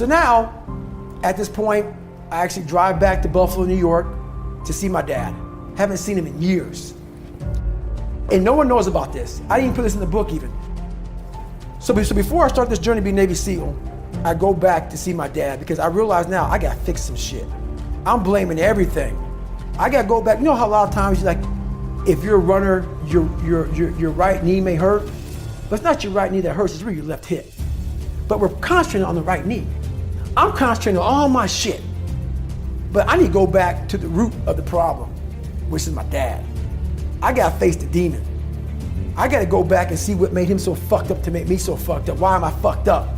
So now, at this point, I actually drive back to Buffalo, New York to see my dad. Haven't seen him in years. And no one knows about this. I didn't even put this in the book even. So before I start this journey to be Navy SEAL, I go back to see my dad because I realize now I gotta fix some shit. I'm blaming everything. I gotta go back. You know how a lot of times you're like, if you're a runner, your right knee may hurt, but it's not your right knee that hurts, it's really your left hip. But we're concentrating on the right knee. I'm concentrating on all my shit. But I need to go back to the root of the problem, which is my dad. I gotta face the demon. I gotta go back and see what made him so fucked up to make me so fucked up. Why am I fucked up?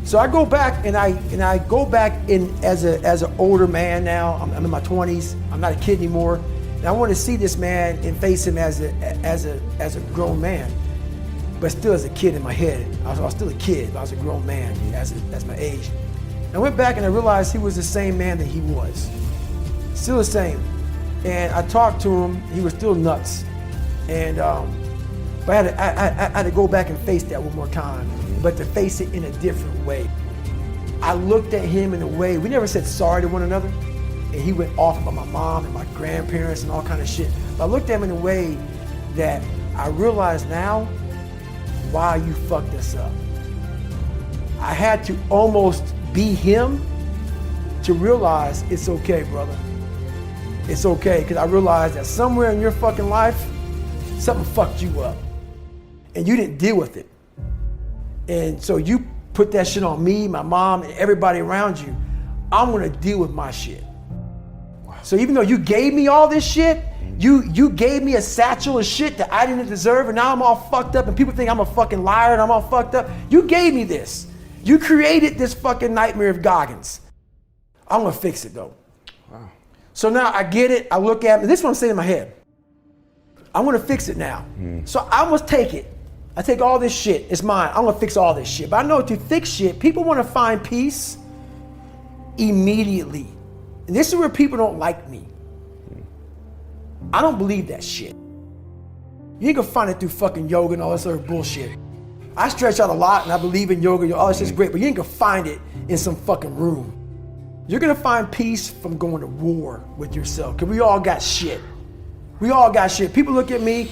So I go back and I go back in as an older man now. I'm in my 20s. I'm not a kid anymore. And I want to see this man and face him as a grown man, but still as a kid in my head. I was still a kid, but I was a grown man as my age. And I went back and I realized he was the same man that he was. Still the same. And I talked to him, he was still nuts. And but I had to go back and face that one more time, but to face it in a different way. I looked at him in a way, we never said sorry to one another, and he went off about my mom and my grandparents and all kind of shit. But I looked at him in a way that I realized now why you fucked us up. I had to almost be him to realize it's okay, brother. It's okay, because I realized that somewhere in your fucking life, something fucked you up. And you didn't deal with it. And so you put that shit on me, my mom, and everybody around you. I'm gonna deal with my shit. So even though you gave me all this shit, you gave me a satchel of shit that I didn't deserve, and now I'm all fucked up and people think I'm a fucking liar and I'm all fucked up. You gave me this. You created this fucking nightmare of Goggins. I'm gonna fix it though. Wow. So now I get it, I look at it, this is what I'm saying in my head. I'm gonna fix it now. So I must take it. I take all this shit, it's mine. I'm gonna fix all this shit. But I know to fix shit, people wanna find peace immediately. And this is where people don't like me. I don't believe that shit. You ain't gonna find it through fucking yoga and all this other bullshit. I stretch out a lot and I believe in yoga, all this shit's great, but you ain't gonna find it in some fucking room. You're gonna find peace from going to war with yourself, because we all got shit. We all got shit. People look at me,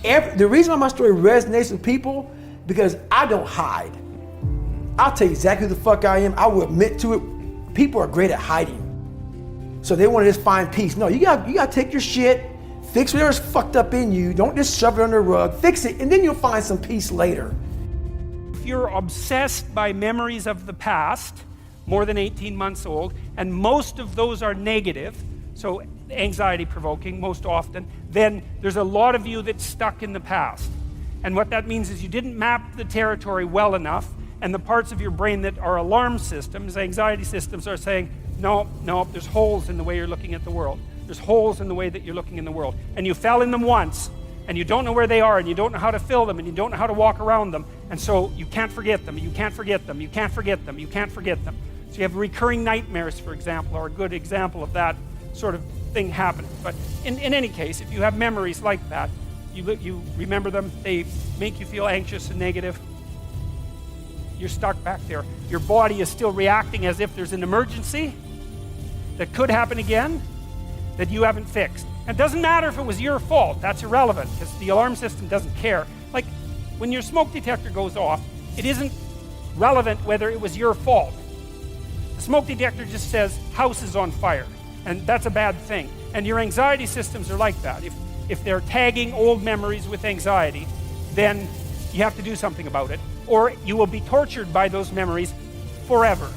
the reason why my story resonates with people, because I don't hide. I'll tell you exactly who the fuck I am. I will admit to it. People are great at hiding. So they want to just find peace. No, you gotta take your shit, fix whatever's fucked up in you. Don't just shove it under the rug. Fix it, and then you'll find some peace later. If you're obsessed by memories of the past, more than 18 months old, and most of those are negative, so anxiety provoking most often, then there's a lot of you that's stuck in the past. And what that means is you didn't map the territory well enough, and the parts of your brain that are alarm systems, anxiety systems, are saying, no, there's holes in the way you're looking at the world. There's holes in the way that you're looking in the world. And you fell in them once, and you don't know where they are, and you don't know how to fill them, and you don't know how to walk around them, and so you can't forget them, you can't forget them, you can't forget them, you can't forget them. So you have recurring nightmares, for example, are a good example of that sort of thing happening. But in any case, if you have memories like that, you remember them, they make you feel anxious and negative, you're stuck back there. Your body is still reacting as if there's an emergency that could happen again that you haven't fixed. And it doesn't matter if it was your fault, that's irrelevant, because the alarm system doesn't care. Like, when your smoke detector goes off, it isn't relevant whether it was your fault. The smoke detector just says, house is on fire, and that's a bad thing. And your anxiety systems are like that. If they're tagging old memories with anxiety, then you have to do something about it, or you will be tortured by those memories forever,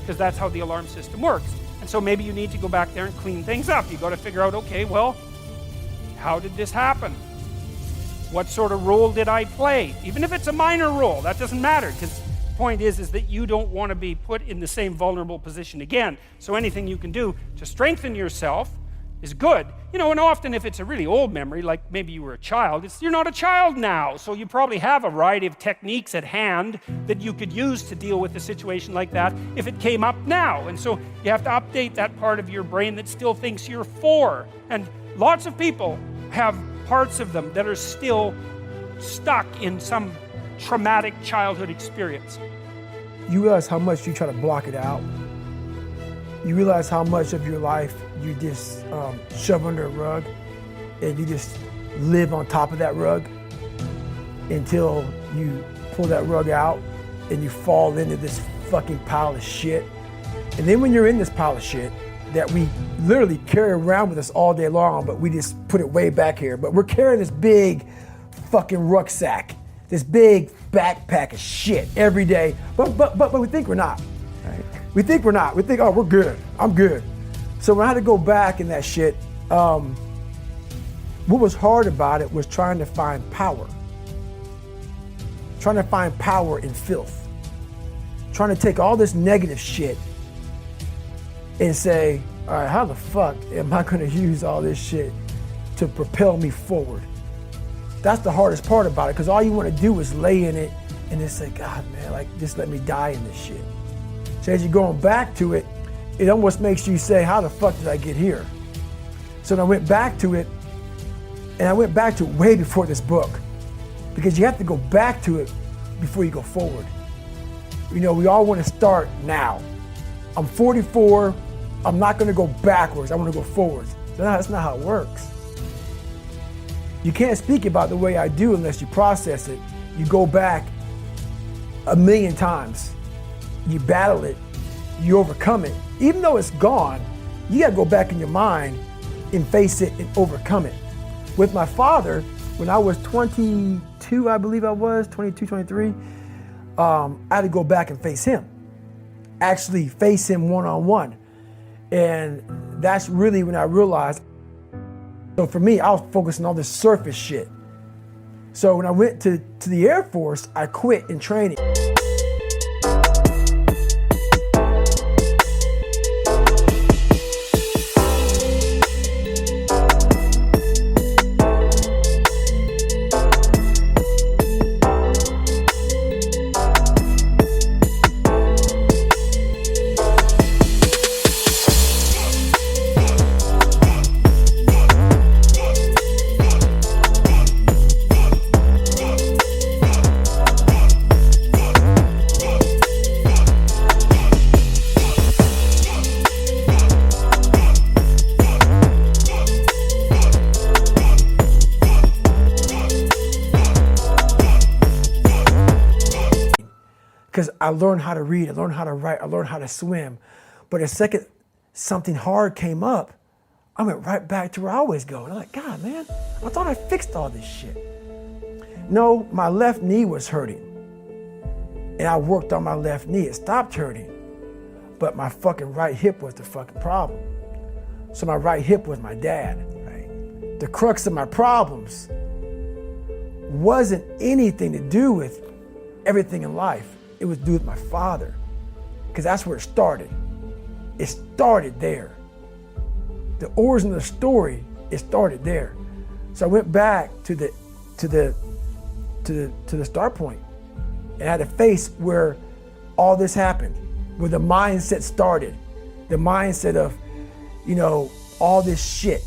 because that's how the alarm system works. And so maybe you need to go back there and clean things up. You got to figure out, okay, well, how did this happen? What sort of role did I play? Even if it's a minor role, that doesn't matter, because the point is that you don't want to be put in the same vulnerable position again. So anything you can do to strengthen yourself is good. You know, and often if it's a really old memory, like maybe you were a child, you're not a child now, so you probably have a variety of techniques at hand that you could use to deal with a situation like that if it came up now. And so you have to update that part of your brain that still thinks you're 4. And lots of people have parts of them that are still stuck in some traumatic childhood experience. you realize how much you try to block it out. You realize how much of your life you just shove under a rug and you just live on top of that rug until you pull that rug out and you fall into this fucking pile of shit. And then when you're in this pile of shit that we literally carry around with us all day long, but we just put it way back here, but we're carrying this big fucking rucksack, this big backpack of shit every day, but we think we're not. Right? We think we're not. We think, oh, we're good. I'm good. So when I had to go back in that shit, what was hard about it was trying to find power. Trying to find power in filth. Trying to take all this negative shit and say, all right, how the fuck am I gonna use all this shit to propel me forward? That's the hardest part about it, because all you wanna do is lay in it and just say, God, man, like, just let me die in this shit. So as you're going back to it, it almost makes you say, how the fuck did I get here? So then I went back to it, and I went back to it way before this book, because you have to go back to it before you go forward. You know, we all want to start now. I'm 44, I'm not gonna go backwards, I wanna go forwards. No, that's not how it works. You can't speak about the way I do unless you process it. You go back 1,000,000 times. You battle it, you overcome it. Even though it's gone, you gotta go back in your mind and face it and overcome it. With my father, when I was 22, I believe I was, 22, 23, I had to go back and face him. Actually face him one-on-one. And that's really when I realized, so for me, I was focusing on all this surface shit. So when I went to the Air Force, I quit in training. Because I learned how to read, I learned how to write, I learned how to swim. But the second something hard came up, I went right back to where I always go. And I'm like, God, man, I thought I fixed all this shit. No, my left knee was hurting. And I worked on my left knee, it stopped hurting. But my fucking right hip was the fucking problem. So my right hip was my dad, right? The crux of my problems wasn't anything to do with everything in life. It was to do with my father, because that's where it started. It started there. The origin of the story, it started there. So I went back to the start point, and I had to face where all this happened, where the mindset started, the mindset of, you know, all this shit,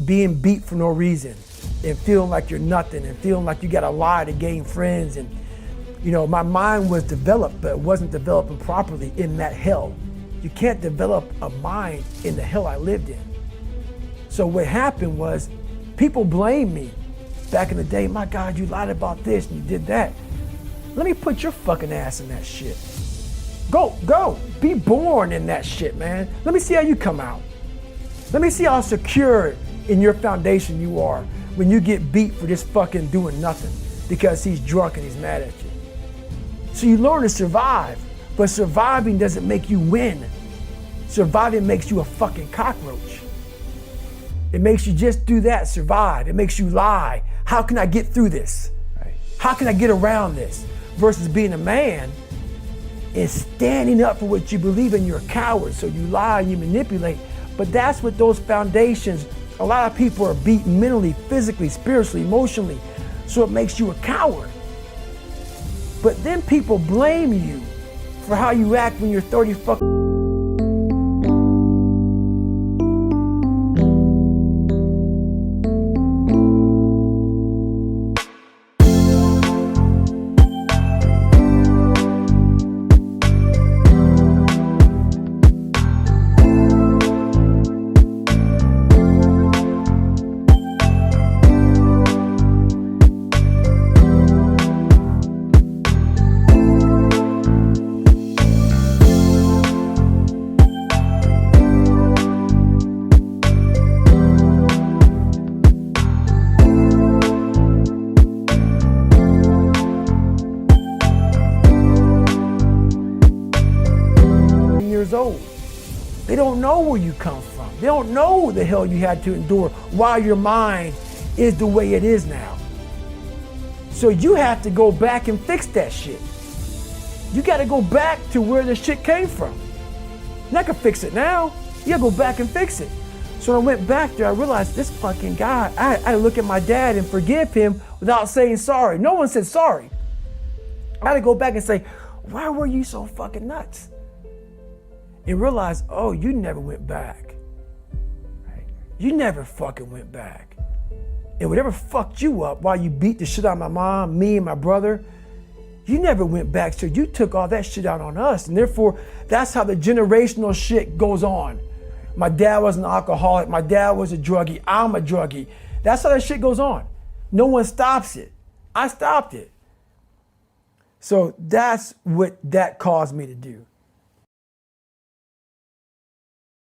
being beat for no reason, and feeling like you're nothing, and feeling like you gotta lie to gain friends, and you know, my mind was developed, but it wasn't developing properly in that hell. You can't develop a mind in the hell I lived in. So what happened was, people blamed me back in the day. My God, you lied about this and you did that. Let me put your fucking ass in that shit. Go, be born in that shit, man. Let me see how you come out. Let me see how secure in your foundation you are when you get beat for just fucking doing nothing because he's drunk and he's mad at you. So you learn to survive, but surviving doesn't make you win. Surviving makes you a fucking cockroach. It makes you just do that, survive. It makes you lie. How can I get through this? Right. How can I get around this? Versus being a man and standing up for what you believe in. You're a coward, so you lie and you manipulate. But that's what those foundations, a lot of people are beaten mentally, physically, spiritually, emotionally. So it makes you a coward. But then people blame you for how you act when you're 30 fucking don't know where you come from. They don't know what the hell you had to endure, why your mind is the way it is now. So you have to go back and fix that shit. You got to go back to where the shit came from. You're not gonna fix it now. You gotta go back and fix it. So when I went back there, I realized this fucking guy, I had to look at my dad and forgive him without saying sorry. No one said sorry. I had to go back and say, why were you so fucking nuts? And realize, oh, you never went back. Right? You never fucking went back. And whatever fucked you up while you beat the shit out of my mom, me and my brother, you never went back. So you took all that shit out on us. And therefore, that's how the generational shit goes on. My dad was an alcoholic. My dad was a druggie. I'm a druggie. That's how that shit goes on. No one stops it. I stopped it. So that's what that caused me to do.